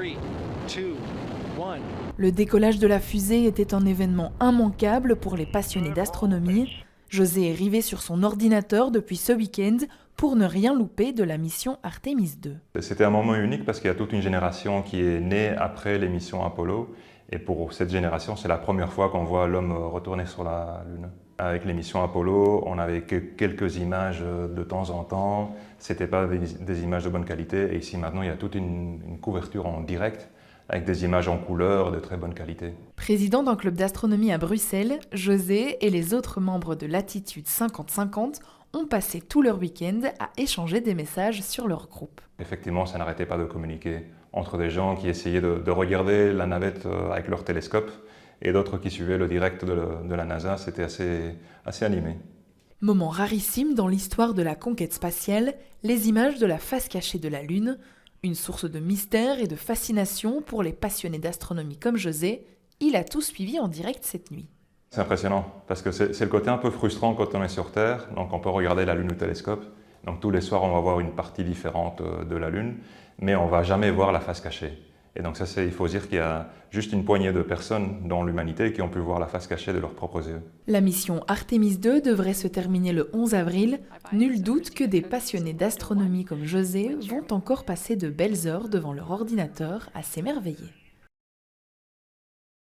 1. Le décollage de la fusée était un événement immanquable pour les passionnés d'astronomie. José est rivé sur son ordinateur depuis ce week-end pour ne rien louper de la mission Artemis 2. C'était un moment unique parce qu'il y a toute une génération qui est née après les missions Apollo. Et pour cette génération, c'est la première fois qu'on voit l'homme retourner sur la Lune. Avec les missions Apollo, on n'avait que quelques images de temps en temps. Ce n'était pas des images de bonne qualité. Et ici, maintenant, il y a toute une couverture en direct avec des images en couleur de très bonne qualité. Président d'un club d'astronomie à Bruxelles, José et les autres membres de Latitude 50-50 ont passé tout leur week-end à échanger des messages sur leur groupe. Effectivement, ça n'arrêtait pas de communiquer entre des gens qui essayaient de regarder la navette avec leur télescope et d'autres qui suivaient le direct de la NASA. C'était assez animé. Moment rarissime dans l'histoire de la conquête spatiale, les images de la face cachée de la Lune, une source de mystère et de fascination pour les passionnés d'astronomie comme José. Il a tout suivi en direct cette nuit. C'est impressionnant parce que c'est le côté un peu frustrant quand on est sur Terre. Donc on peut regarder la Lune au télescope. Donc tous les soirs, on va voir une partie différente de la Lune, mais on ne va jamais voir la face cachée. Et donc ça, il faut dire qu'il y a juste une poignée de personnes dans l'humanité qui ont pu voir la face cachée de leurs propres yeux. La mission Artemis 2 devrait se terminer le 11 avril. Nul doute que des passionnés d'astronomie comme José vont encore passer de belles heures devant leur ordinateur à s'émerveiller.